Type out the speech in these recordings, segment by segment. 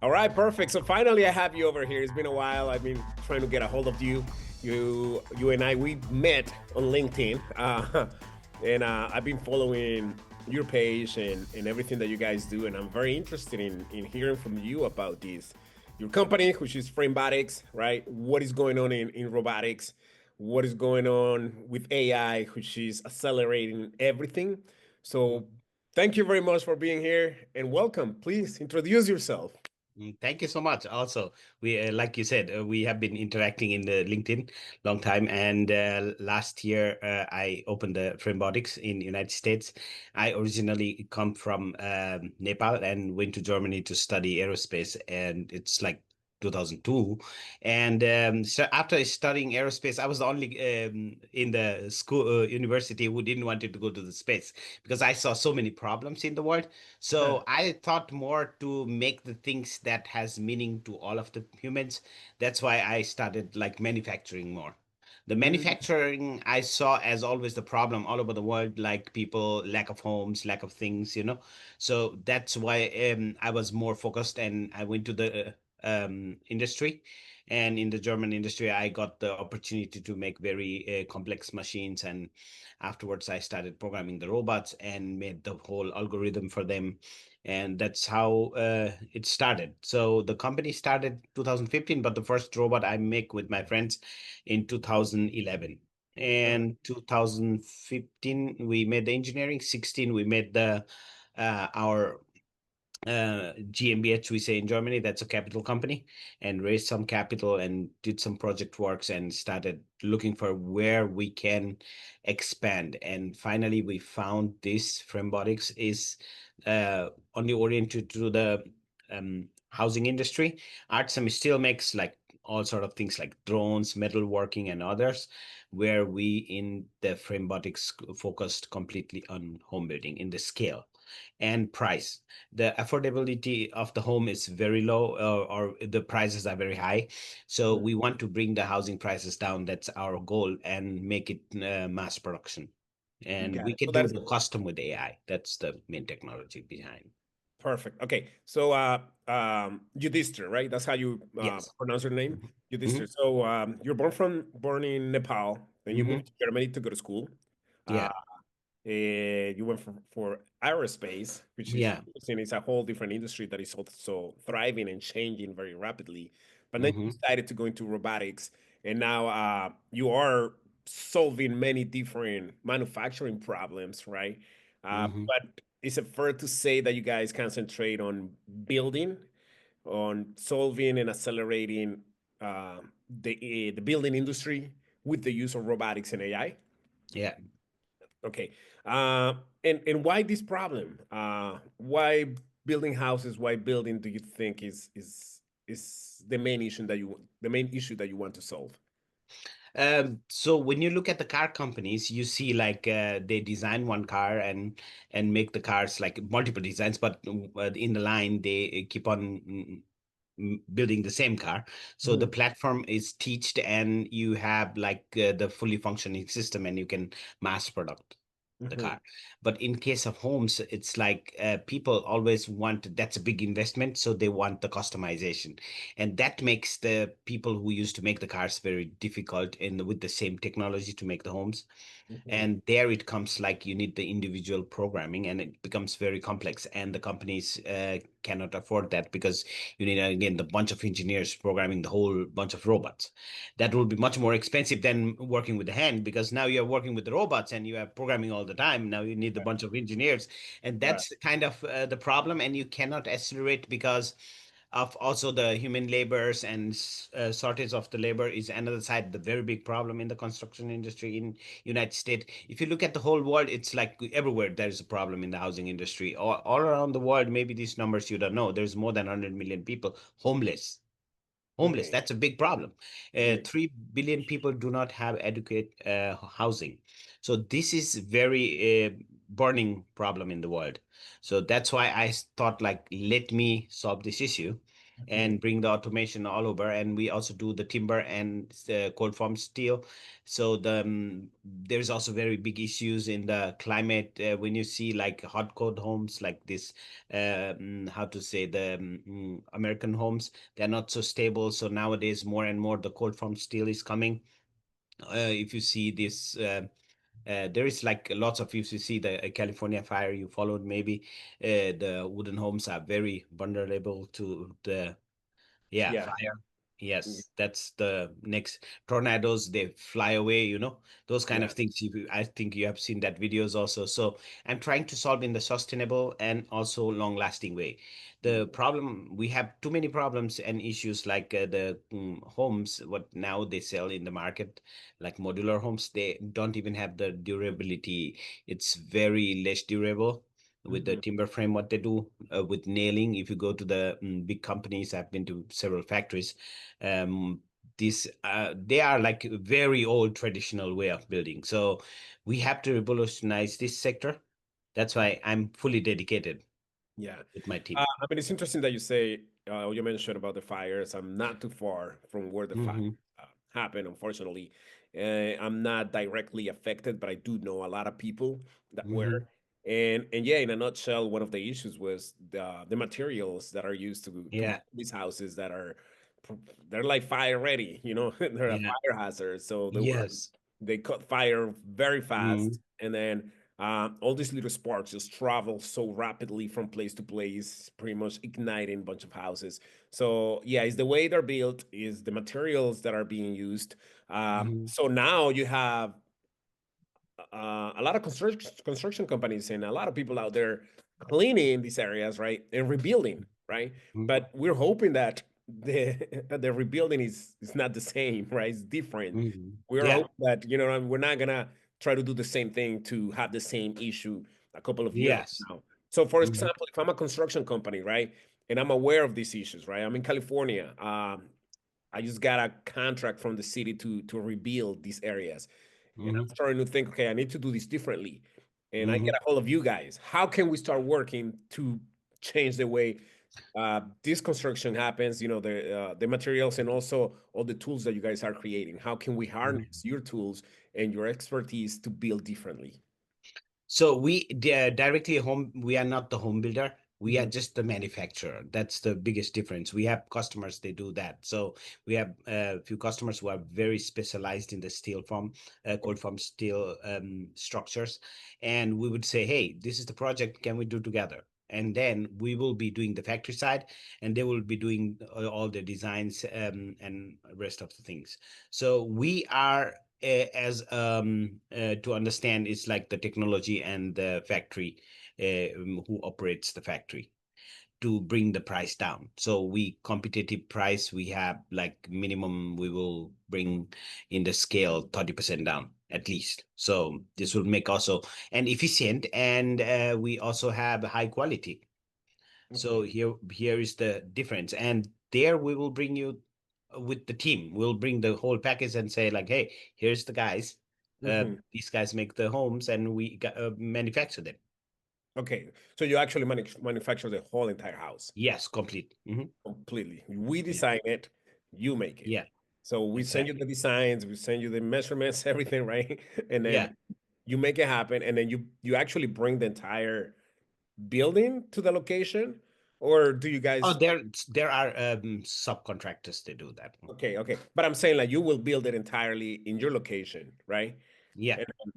All right, perfect. So finally, I have you over here. It's been a while. I've been trying to get a hold of you. You and I, we met on LinkedIn, and I've been following your page and everything that you guys do, and I'm very interested in hearing from you about this. Your company, which is Framebotix, right? What is going on in robotics? What is going on with AI, which is accelerating everything? So, thank you very much for being here and welcome. Please introduce yourself. Thank you so much. Also, like you said, we have been interacting in the LinkedIn long time, and last year I opened the Framebotix in United States. I originally come from Nepal and went to Germany to study aerospace, and it's like 2002. And so after studying aerospace, I was the only in the school university who didn't want to go to the space because I saw so many problems in the world. So I thought more to make the things that has meaning to all of the humans. That's why I started like manufacturing more. The Mm, manufacturing I saw as always the problem all over the world, like people, lack of homes, lack of things. So that's why I was more focused and I went to the industry. And in the German industry, I got the opportunity to make very complex machines. And afterwards, I started programming the robots and made the whole algorithm for them. And that's how it started. So the company started 2015, but the first robot I make with my friends in 2011. uh, And 2015, we made the engineering. 16, we made the our GmbH, we say in Germany, that's a capital company, and raised some capital and did some project works and started looking for where we can expand. And finally, we found this Framebotix is only oriented to the housing industry. Artsam still makes like all sort of things like drones, metalworking, and others, where we in the Framebotix focused completely on home building in the scale and price. The affordability of the home is very low, or the prices are very high. So we want to bring the housing prices down. That's our goal, and make it mass production. And got we it. can So do that's the custom with AI. That's the main technology behind. perfect. Okay. So, Yudhisthir, right? That's how you Yes. pronounce your name, Hmm. Yudhisthir. So, you're born in Nepal, then you moved Hmm. to Germany to go to school. Uh, Yeah. you went for aerospace, which is Yeah. interesting. It's a whole different industry that is also thriving and changing very rapidly. But then you Hmm. decided to go into robotics, and now you are solving many different manufacturing problems, right? Hmm. But is it fair to say that you guys concentrate on building, on solving and accelerating the building industry with the use of robotics and AI? Yeah. Okay. And why this problem? Why building houses? Why building do you think is the main issue that you want to solve? So when you look at the car companies, you see like they design one car and make the cars like multiple designs, but in the line they keep on building the same car. So the Mhm, platform is teached, and you have like the fully functioning system, and you can mass product the mhm, car. But in case of homes, it's like people always want, that's a big investment, so they want the customization, and that makes the people who used to make the cars very difficult in with the same technology to make the homes. mhm. And there it comes like you need the individual programming, and it becomes very complex, and the companies cannot afford that because you need again the bunch of engineers programming the whole bunch of robots. That will be much more expensive than working with the hand, because now you're working with the robots and you are programming all the time. Now you need a Right, bunch of engineers, and right. that's kind of the problem. And you cannot accelerate because of also the human labors, and shortage of the labor is another side, the very big problem in the construction industry in United States. If you look at the whole world, it's like everywhere there's a problem in the housing industry. All around the world, maybe these numbers you don't know, there's more than 100 million people homeless. Homeless, Okay. that's a big problem. Yeah. 3 billion people do not have adequate housing. So this is very burning problem in the world. So that's why I thought like, let me solve this issue. and bring the automation all over. And we also do the timber and cold form steel. So there's also very big issues in the climate when you see like hot cold homes like this. How to say the American homes, they're not so stable. So nowadays, more and more the cold form steel is coming. If you see this. There is like lots of, if you see the California fire you followed, maybe the wooden homes are very vulnerable to the Yeah. fire. Yes, that's the next tornadoes. They fly away, those kind of Yeah. things. I think you have seen that videos also. So I'm trying to solve in the sustainable and also long-lasting way. The Mhm. problem, we have too many problems and issues like the homes, what now they sell in the market, like modular homes, they don't even have the durability. It's very less durable with the Mhm. timber frame, what they do with nailing. If you go to the big companies, I've been to several factories. Um, this they are like a very old traditional way of building. So we have to revolutionize this sector. That's why I'm fully dedicated Yeah. with my team. I mean, it's interesting that you say, you mentioned about the fires. I'm not too far from where the fire Hmm. happened, unfortunately. I'm not directly affected, but I do know a lot of people that were. Hmm. And yeah, in a nutshell, one of the issues was the materials that are used to build Yeah. these houses that are they're like fire ready, they're a Yeah. fire hazard. So Yes. they caught fire very Hmm. fast, and then all these little sparks just travel so rapidly from place to place, pretty much igniting a bunch of houses. So yeah, it's the way they're built, is the materials that are being used. Hmm. So now you have a lot of construction companies and a lot of people out there cleaning these areas, right, and rebuilding, right. But we're hoping that the the rebuilding is not the same, right? It's different. Hmm. We're Yeah. hoping that we're not gonna try to do the same thing to have the same issue a couple of years Yes. from now. So, for Hmm. example, if I'm a construction company, right, and I'm aware of these issues, right, I'm in California. I just got a contract from the city to rebuild these areas, and I'm Hmm. starting to think, okay, I need to do this differently. And I get Hmm. a hold of you guys. How can we start working to change the way this construction happens? The materials and also all the tools that you guys are creating. How can we harness your tools and your expertise to build differently? So directly home, we are not the home builder. We are Mhm. just the manufacturer. That's the biggest difference. We have customers, they do that. So we have a few customers who are very specialized in the steel form, cold form steel structures. And we would say, hey, this is the project, can we do together? And then we will be doing the factory side, and they will be doing all the designs and rest of the things. So we are as to understand, it's like the technology and the factory, who operates the factory to bring the price down. So we competitive price, we have like minimum we will bring in the scale 30% down at least. So this will make also and efficient, and we also have high quality. So Okay. here is the difference. And there we will bring you with the team. We'll bring the whole package and say like, hey, here's the guys. Mhm. These guys make the homes and we manufacture them. Okay. So you actually manufacture the whole entire house. Yes, complete. Completely. We Yeah, design it, you make it. yeah, So we send you the exactly. designs, we send you the measurements, everything, right? And Yeah. then you make it happen, and then you actually bring the entire building to the location, or do you Oh, guys? there are subcontractors. They do that. Okay, okay. But I'm saying like you will build it entirely in your location, right? Yeah. And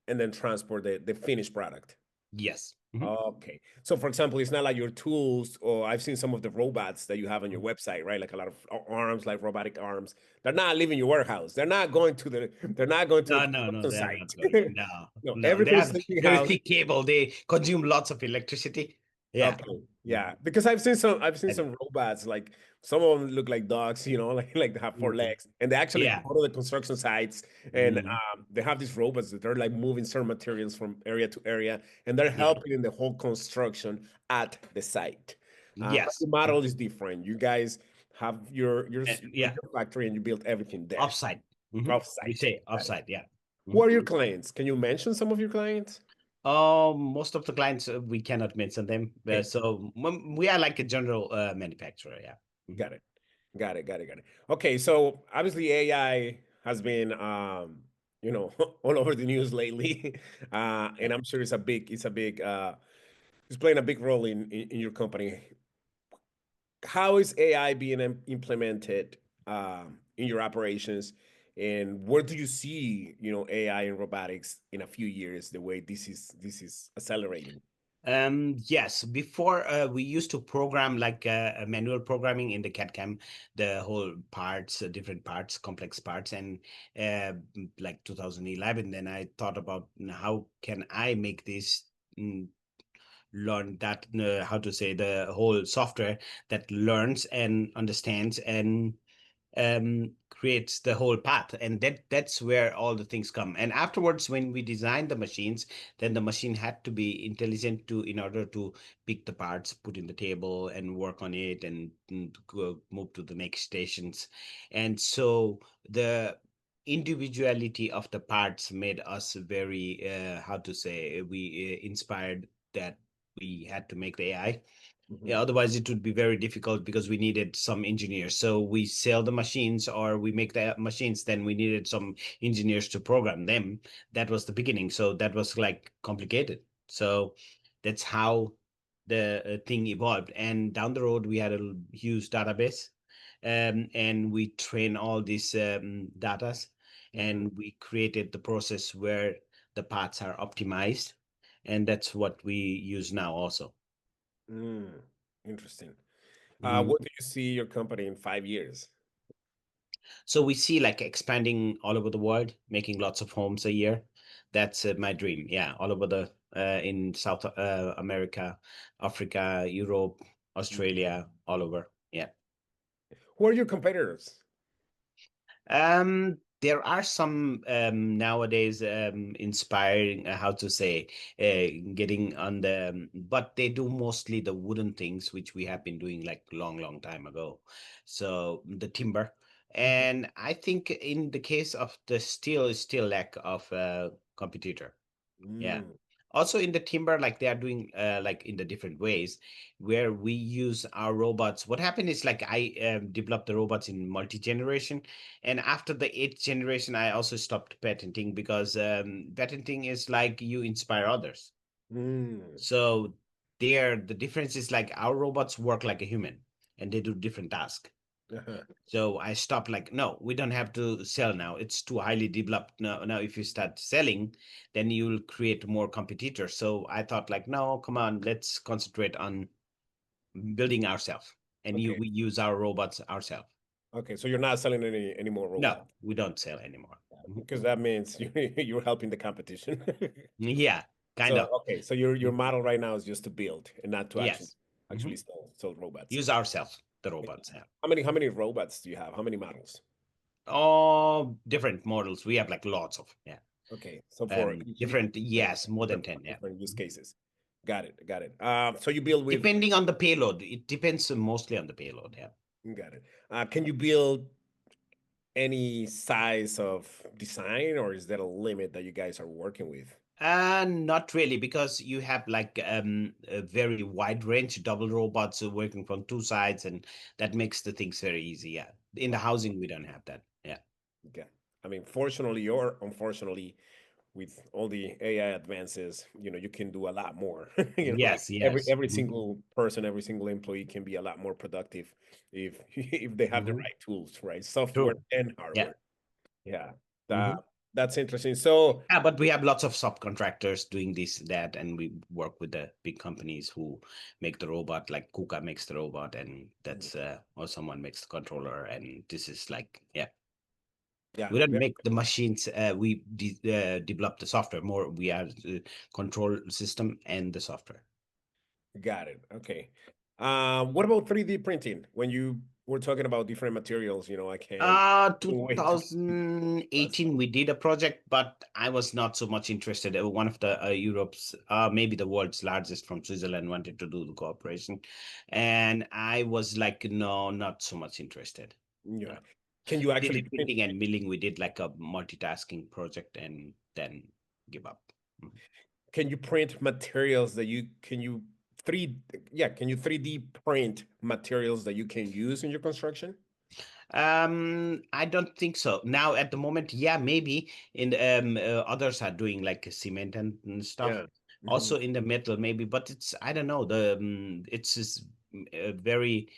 and then transport the finished product. Yes. Okay. So for example, it's not like your tools, or I've seen some of the robots that you have on your website, right? Like a lot of arms, like robotic arms. They're not leaving your warehouse. They're not going to the No, no, no, construction they are not site. going. No, No, no, they everything's have leaving very house. thick cable. They consume lots of electricity. Yeah. Okay, Mm. yeah, because I've seen And, some robots, like some of them look like dogs, like they have four mhm. legs, and they actually Yeah. go to the construction sites, and Mhm. they have these robots that they're like moving certain materials from area to area, and they're Yeah. helping in the whole construction at the site. But the Yes. model is different. You guys have Yeah. your factory, and you build everything there, Offsite. We off-site. say Got it. offsite. Yeah. Who Mhm. are your clients? Can you mention some of your clients? Most of the clients we cannot mention them. Okay. So we are like a general manufacturer. Yeah. Mhm. Got it. Got it. Got it. Got it. Okay, so obviously AI has been, you know, all over the news lately, Yeah. and I'm sure it's playing a big role in your company. How is AI being implemented in your operations, and where do you see, AI and robotics in a few years? The way this is accelerating. Yes, before we used to program like manual programming in the CAD/CAM, the whole parts, different parts, complex parts, and like 2011, then I thought about how can I make this mm, learn that how to say the whole software that learns and understands and creates the whole path, and that's where all the things come. And afterwards, when we designed the machines, then the machine had to be intelligent to in order to pick the parts, put in the table and work on it, and go, move to the next stations. And so the individuality of the parts made us very how to say we inspired that we had to make the AI. Mhm. Yeah, otherwise it would be very difficult because we needed some engineers. So we sell the machines or we make the machines, then we needed some engineers to program them. That was the beginning. So that was like complicated. So that's how the thing evolved. And down the road, we had a huge database, and we train all these datas, Mhm. and we created the process where the parts are optimized. And that's what we use now also. Mm, interesting. Mhm. What do you see your company in 5 years? So we see like expanding all over the world, making lots of homes a year. That's my dream. Yeah, all over the in South America, Africa, Europe, Mhm. Australia, all over. Yeah. Who are your competitors? There are some nowadays inspiring, how to say, getting on the, but they do mostly the wooden things, which we have been doing like long, long time ago. So the timber, Mhm. and I think in the case of the steel, is still lack of competitor. Yeah. Mm. Also in the timber, like they are doing like in the different ways where we use our robots. What happened is like I developed the robots in multi-generation, and after the eighth generation, I also stopped patenting because patenting is like you inspire others. Mm. So there, the difference is like our robots work like a human and they do different tasks. Uh-huh. So I stopped like, no, we don't have to sell now. It's too highly developed. Now if you start selling, then you'll create more competitors. So I thought like, no, come on, let's concentrate on building ourselves. And Okay. we use our robots ourselves. Okay. So you're not selling any more No, robots we don't sell anymore. Mhm. because that means you're helping the competition. Yeah, kind So of. okay. So your Mhm. model right now is just to build and not to actually Yes. actually Mhm. sell robots. Use ourselves, the robots. Yeah. How many robots do you have? How many models? All different models. We have like lots of, yeah. Okay. So for each Different, yes, more than 10, yeah. different use Mhm. cases. Got it. Got it. So you build with. Depending on the payload, it depends mostly on the payload. Yeah. Got it. Can you build any size of design, or is that a limit that you guys are working with? Not really, because you have like a very wide range double robots working from two sides, and that makes the things very easy. Yeah. In the housing, we don't have that. Yeah. Okay. I mean, fortunately or unfortunately, with all the AI advances, you can do a lot more. Yes, Every yes. every single person, every single employee can be a lot more productive if if they have the Hmm. right tools, right? Software True. and Yeah. hardware. Yeah. Hmm. That's interesting. So, Yeah, but we have lots of subcontractors doing this, that, and we work with the big companies who make the robot, like Kuka makes the robot, and that's or someone makes the controller, and this is like, yeah. yeah, We don't yeah, make the machines. We develop the software more. We are the control system and the software. got it. Okay. What about 3D printing? When you were talking about different materials, I can't wait to. 2018, we did a project, but I was not so much interested. One of the Europe's, maybe the world's largest from Switzerland wanted to do the cooperation. And I was like, no, not so much interested. Yeah. Yeah. Can you actually 3D print? printing and milling, we did like a multitasking project and then give up. Mhm. Can you print materials that you can you? three, yeah, can you 3D print materials that you can use in your construction? I don't think so. Now at the moment, yeah, maybe in others are doing like cement and stuff. Yeah. Mhm. Also in the metal, maybe, but it's I don't know. The it's just very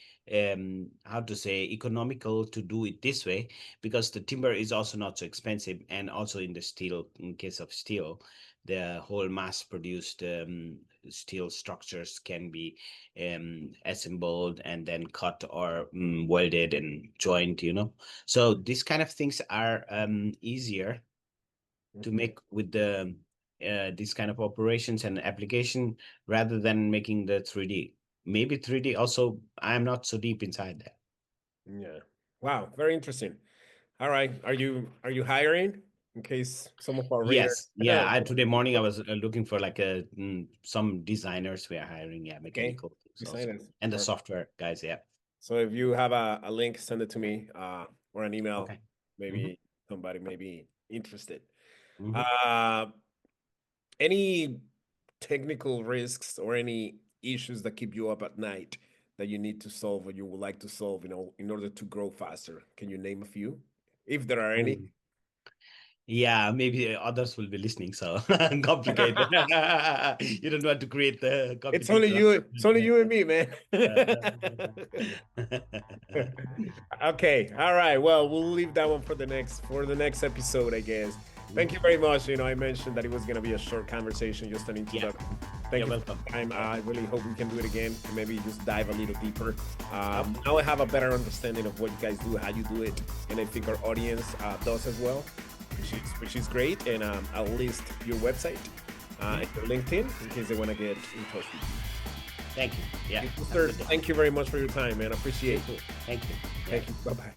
how to say economical to do it this way because the timber is also not so expensive, and also in the steel, in case of steel, the whole mass-produced steel structures can be assembled and then cut or welded and joined, so these kind of things are easier to Mhm. make with the these kind of operations and application rather than making the 3D. Maybe 3D also, I'm not so deep inside that. Yeah. Wow, very interesting. All right. Are you hiring in case some of our readers? Yes, yeah. Today morning I was looking for like some designers we are hiring, yeah, Okay. mechanical things also, Designers. and the Perfect. software guys, yeah. So if you have a link, send it to me or an email. Okay. Mm-hmm. Maybe somebody may be interested. Mm-hmm. Uh, any technical risks or any issues that keep you up at night that you need to solve or you would like to solve, in order to grow faster? Can you name a few, if there are any? Mm. Yeah, maybe others will be listening, so complicated. You don't want to create the It's only complicated. you. It's only you and me, man. Okay. All right. Well, we'll leave that one for the next episode, I guess. Thank you Mhm. very much. I mentioned that it was gonna be a short conversation, just an Yeah, introduction. Thank you're you for welcome. the time. Yeah. I really hope we can do it again and maybe just dive a little deeper. Yep. Now I have a better understanding of what you guys do, how you do it, and I think our audience does as well, which is great. And I'll list your website Mhm. and your LinkedIn in case they want to get in touch with you. Thank you. Yeah. Hey, Have a sir, good day. thank you very much for your time, man. You Appreciate it. too. Thank you. Yeah. Thank you. Bye bye.